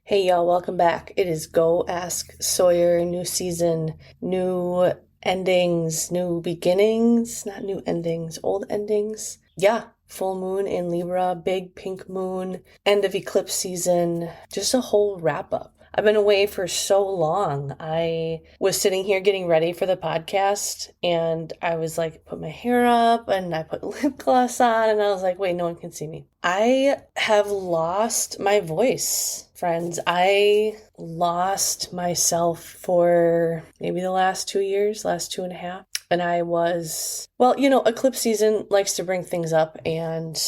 Hey y'all, welcome back. It is Go Ask Sawyer, new season, new endings, new beginnings, not new endings, old endings. Yeah, full moon in Libra, big pink moon, end of eclipse season, just a whole wrap up. I've been away for so long. I was sitting here getting ready for the podcast and I was like, put my hair up and I put lip gloss on and I was like, wait, no one can see me. I have lost my voice, friends. I lost myself for maybe the last 2 years, last 2.5. And I was, eclipse season likes to bring things up and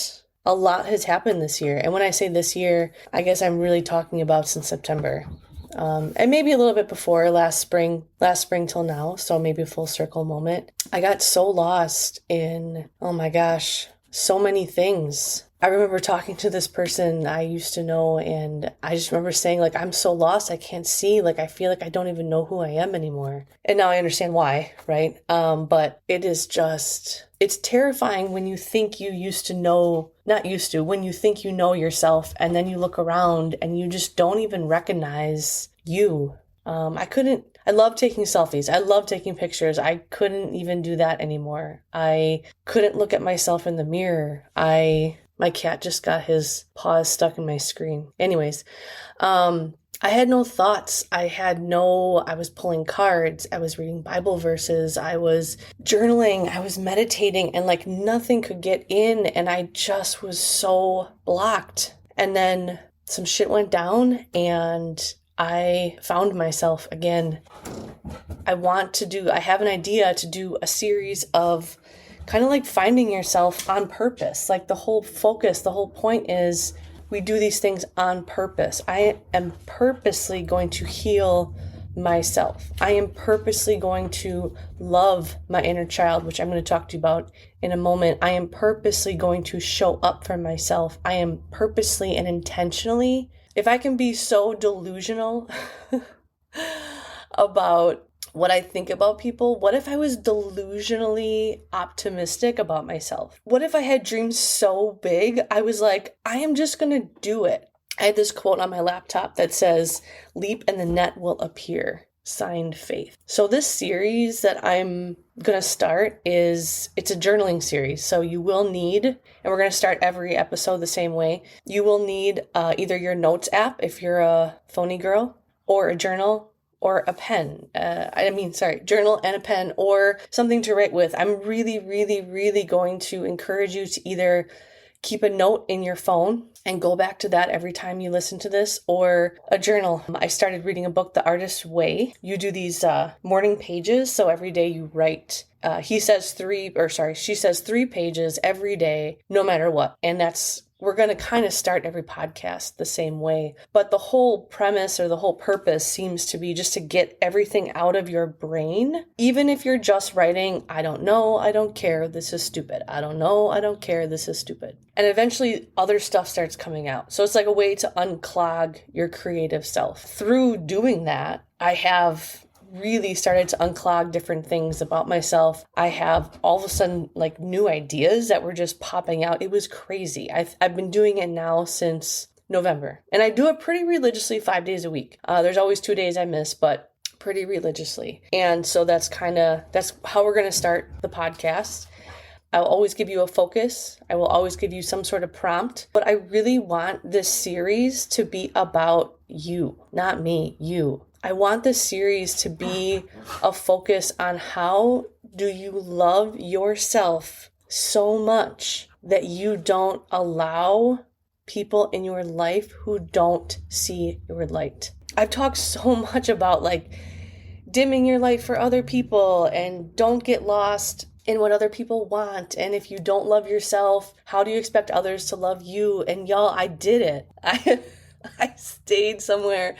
a lot has happened this year. And when I say this year, I guess I'm really talking about since September. And maybe a little bit before last spring till now. So maybe a full circle moment. I got so lost in, oh my gosh, so many things. I remember talking to this person I used to know, and I just remember saying, like, I'm so lost, I can't see, like, I feel like I don't even know who I am anymore. And now I understand why, right? But it is just, it's terrifying when you think you used to know, not used to, when you think you know yourself, and then you look around and you just don't even recognize you. I love taking selfies. I love taking pictures. I couldn't even do that anymore. I couldn't look at myself in the mirror. My cat just got his paws stuck in my screen. Anyways, I had no thoughts. I was pulling cards. I was reading Bible verses. I was journaling. I was meditating, and like nothing could get in. And I just was so blocked. And then some shit went down and I found myself again. I have an idea to do a series of kind of like finding yourself on purpose. Like the whole focus, the whole point is we do these things on purpose. I am purposely going to heal myself. I am purposely going to love my inner child, which I'm going to talk to you about in a moment. I am purposely going to show up for myself. I am purposely and intentionally, if I can be so delusional about what I think about people, what if I was delusionally optimistic about myself? What if I had dreams so big, I was like, I am just going to do it. I had this quote on my laptop that says, leap and the net will appear. Signed, Faith. So this series that I'm going to start it's a journaling series. So you will need, and we're going to start every episode the same way. You will need either your notes app if you're a phony girl, or a journal, or a pen. Journal and a pen, or something to write with. I'm really, really, really going to encourage you to either keep a note in your phone and go back to that every time you listen to this, or a journal. I started reading a book, The Artist's Way. You do these morning pages. So every day you write, she says 3 pages every day, no matter what. And we're going to kind of start every podcast the same way. But the whole premise or the whole purpose seems to be just to get everything out of your brain. Even if you're just writing, I don't know, I don't care, this is stupid. I don't know, I don't care, this is stupid. And eventually other stuff starts coming out. So it's like a way to unclog your creative self. Through doing that, I have really started to unclog different things about myself. I have all of a sudden like new ideas that were just popping out. It was crazy. I've been doing it now since November, and I do it pretty religiously 5 days a week. There's always 2 days I miss, but pretty religiously. And so that's how we're going to start the podcast. I'll always give you a focus. I will always give you some sort of prompt, but I really want this series to be about you, not me, you. I want this series to be a focus on how do you love yourself so much that you don't allow people in your life who don't see your light. I've talked so much about like dimming your light for other people and don't get lost in what other people want. And if you don't love yourself, how do you expect others to love you? And y'all, I did it. I stayed somewhere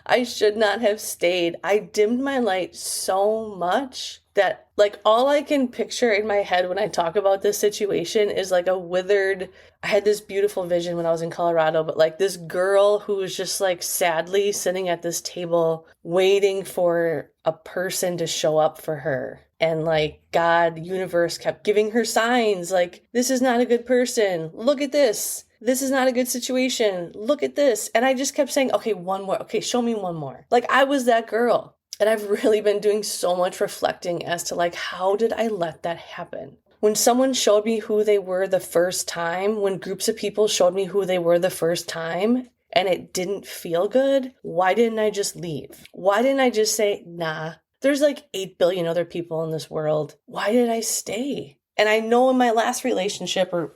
I should not have stayed. I dimmed my light so much that like all I can picture in my head when I talk about this situation is like a withered, I had this beautiful vision when I was in Colorado, but like this girl who was just like sadly sitting at this table waiting for a person to show up for her. And like God, universe kept giving her signs like, this is not a good person. Look at this. This is not a good situation. Look at this. And I just kept saying, okay, one more. Okay, show me one more. Like I was that girl. And I've really been doing so much reflecting as to like, how did I let that happen? When someone showed me who they were the first time, when groups of people showed me who they were the first time, and it didn't feel good, why didn't I just leave? Why didn't I just say, nah, there's like 8 billion other people in this world. Why did I stay? And I know in my last relationship for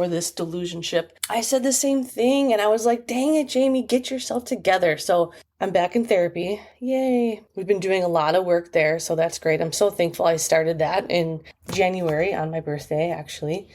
this delusionship, I said the same thing. And I was like, dang it, Jamie, get yourself together. So I'm back in therapy. Yay. We've been doing a lot of work there. So that's great. I'm so thankful I started that in January on my birthday, actually.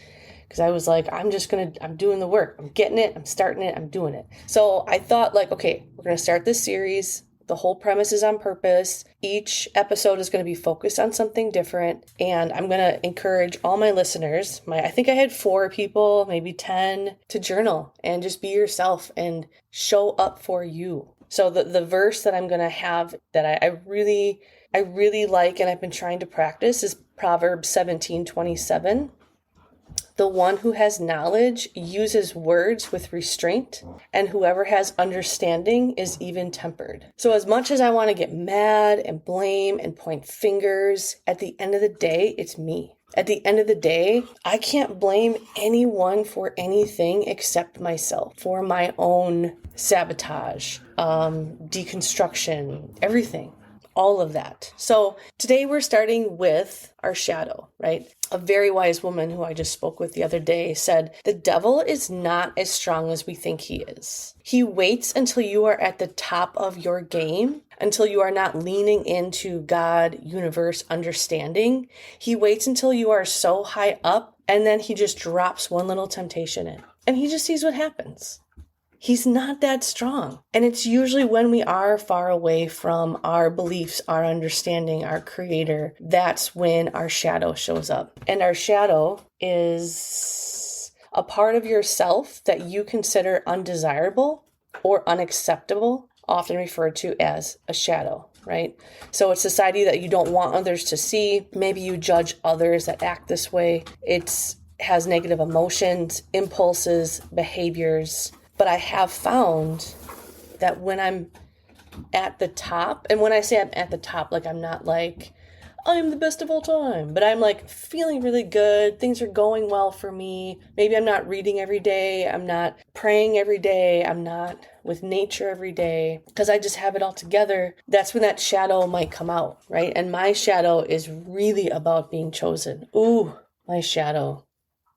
Because I was like, I'm doing the work. I'm getting it. I'm starting it. I'm doing it. So I thought like, okay, we're going to start this series. The whole premise is on purpose. Each episode is going to be focused on something different. And I'm going to encourage all my listeners, I think I had 4 people, maybe 10, to journal and just be yourself and show up for you. So the verse that I'm going to have that I really like and I've been trying to practice is Proverbs 17:27. The one who has knowledge uses words with restraint, and whoever has understanding is even-tempered. So as much as I want to get mad and blame and point fingers, at the end of the day, it's me. At the end of the day, I can't blame anyone for anything except myself, for my own sabotage, deconstruction, everything. All of that. So today we're starting with our shadow, right? A very wise woman who I just spoke with the other day said, the devil is not as strong as we think he is. He waits until you are at the top of your game, until you are not leaning into God, universe, understanding. He waits until you are so high up, and then he just drops one little temptation in. And he just sees what happens. He's not that strong. And it's usually when we are far away from our beliefs, our understanding, our creator, that's when our shadow shows up. And our shadow is a part of yourself that you consider undesirable or unacceptable, often referred to as a shadow, right? So it's society that you don't want others to see. Maybe you judge others that act this way. It has negative emotions, impulses, behaviors. But I have found that when I'm at the top, and when I say I'm at the top, like I'm not like, I'm the best of all time, but I'm like feeling really good. Things are going well for me. Maybe I'm not reading every day. I'm not praying every day. I'm not with nature every day because I just have it all together. That's when that shadow might come out, right? And my shadow is really about being chosen. Ooh, my shadow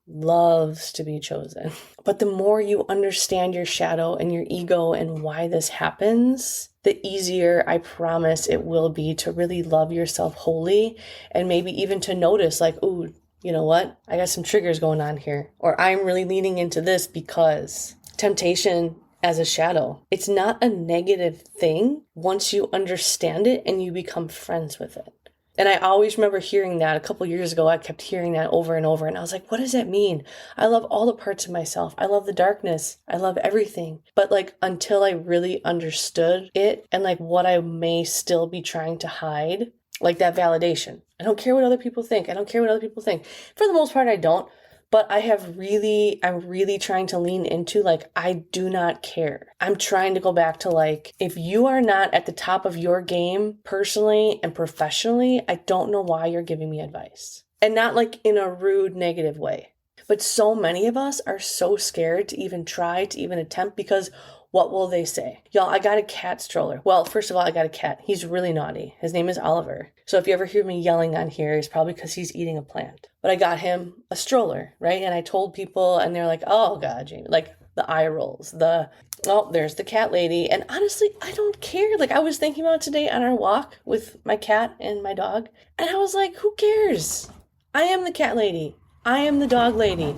loves to be chosen. But the more you understand your shadow and your ego and why this happens, the easier I promise it will be to really love yourself wholly and maybe even to notice like, ooh, you know what? I got some triggers going on here. Or I'm really leaning into this because temptation as a shadow, it's not a negative thing once you understand it and you become friends with it. And I always remember hearing that a couple years ago. I kept hearing that over and over. And I was like, what does that mean? I love all the parts of myself. I love the darkness. I love everything. But like until I really understood it and like what I may still be trying to hide, like that validation. I don't care what other people think. For the most part, I don't. But I'm really trying to lean into like, I do not care. I'm trying to go back to like, if you are not at the top of your game personally and professionally, I don't know why you're giving me advice. And not like in a rude, negative way. But so many of us are so scared to even try, to even attempt because what will they say? Y'all, I got a cat stroller. Well, first of all, I got a cat. He's really naughty. His name is Oliver. So if you ever hear me yelling on here, it's probably because he's eating a plant. But I got him a stroller, right? And I told people and they're like, oh God, Jamie, like the eye rolls, there's the cat lady. And honestly, I don't care. Like I was thinking about today on our walk with my cat and my dog. And I was like, who cares? I am the cat lady. I am the dog lady.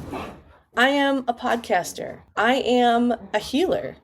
I am a podcaster. I am a healer.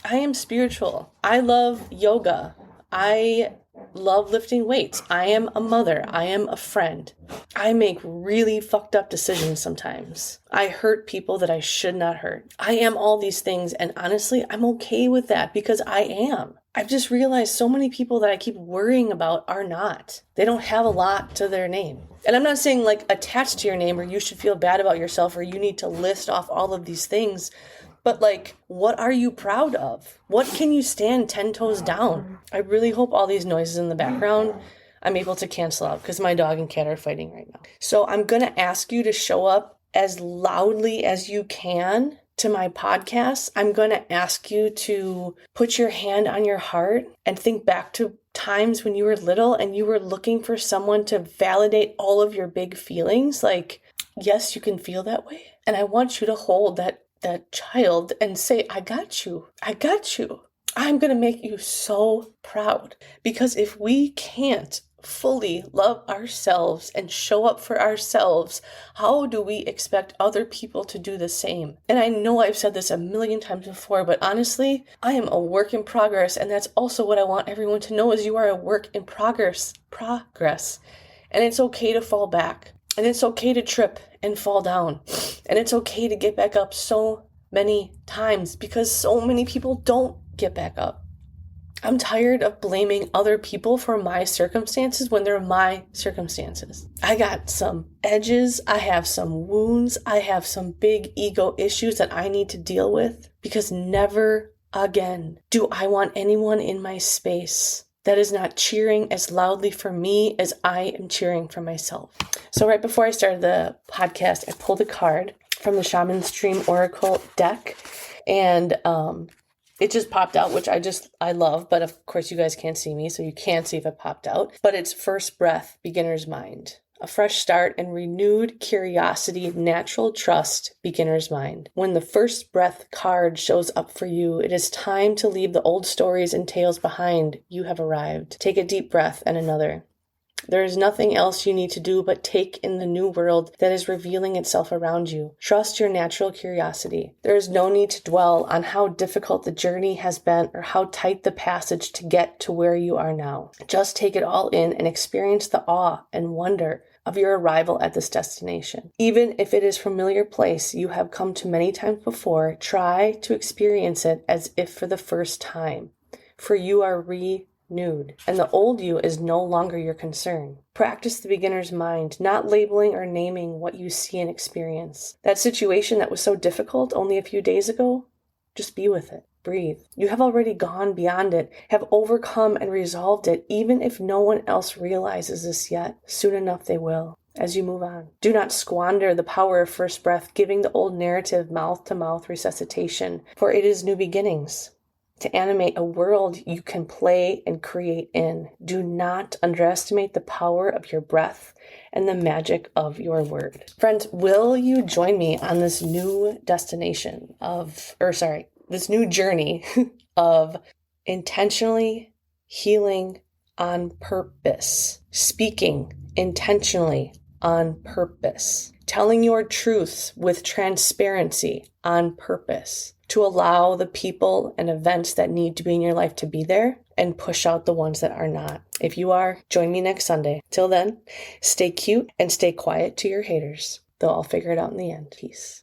I am spiritual. I love yoga. I love lifting weights. I am a mother. I am a friend. I make really fucked up decisions sometimes. I hurt people that I should not hurt. I am all these things, and honestly, I'm okay with that because I am. I've just realized so many people that I keep worrying about are not. They don't have a lot to their name. And I'm not saying like attached to your name or you should feel bad about yourself or you need to list off all of these things. But like, what are you proud of? What can you stand 10 toes down? I really hope all these noises in the background I'm able to cancel out because my dog and cat are fighting right now. So I'm going to ask you to show up as loudly as you can to my podcast. I'm going to ask you to put your hand on your heart and think back to times when you were little and you were looking for someone to validate all of your big feelings. Like, yes, you can feel that way. And I want you to hold that child and say, I got you. I got you. I'm going to make you so proud. Because if we can't fully love ourselves and show up for ourselves, how do we expect other people to do the same? And I know I've said this a million times before, but honestly, I am a work in progress. And that's also what I want everyone to know is you are a work in progress. And it's okay to fall back. And it's okay to trip and fall down. And it's okay to get back up so many times because so many people don't get back up. I'm tired of blaming other people for my circumstances when they're my circumstances. I got some edges. I have some wounds. I have some big ego issues that I need to deal with because never again do I want anyone in my space that is not cheering as loudly for me as I am cheering for myself. So right before I started the podcast, I pulled a card from the Shaman's Dream Oracle deck, and it just popped out, which I love, but of course you guys can't see me, so you can't see if it popped out. But it's First Breath, Beginner's Mind. A fresh start and renewed curiosity, natural trust, beginner's mind. When the first breath card shows up for you, it is time to leave the old stories and tales behind. You have arrived. Take a deep breath and another. There is nothing else you need to do but take in the new world that is revealing itself around you. Trust your natural curiosity. There is no need to dwell on how difficult the journey has been or how tight the passage to get to where you are now. Just take it all in and experience the awe and wonder of your arrival at this destination. Even if it is a familiar place you have come to many times before, try to experience it as if for the first time, for you are renewed, and the old you is no longer your concern. Practice the beginner's mind, not labeling or naming what you see and experience. That situation that was so difficult only a few days ago, just be with it. Breathe. You have already gone beyond it, have overcome and resolved it, even if no one else realizes this yet. Soon enough they will, as you move on. Do not squander the power of first breath, giving the old narrative mouth-to-mouth resuscitation, for it is new beginnings. To animate a world you can play and create in. Do not underestimate the power of your breath and the magic of your word. Friends, will you join me on this new this new journey of intentionally healing on purpose, speaking intentionally on purpose, telling your truth with transparency on purpose, to allow the people and events that need to be in your life to be there and push out the ones that are not. If you are, join me next Sunday. Till then, stay cute and stay quiet to your haters. They'll all figure it out in the end. Peace.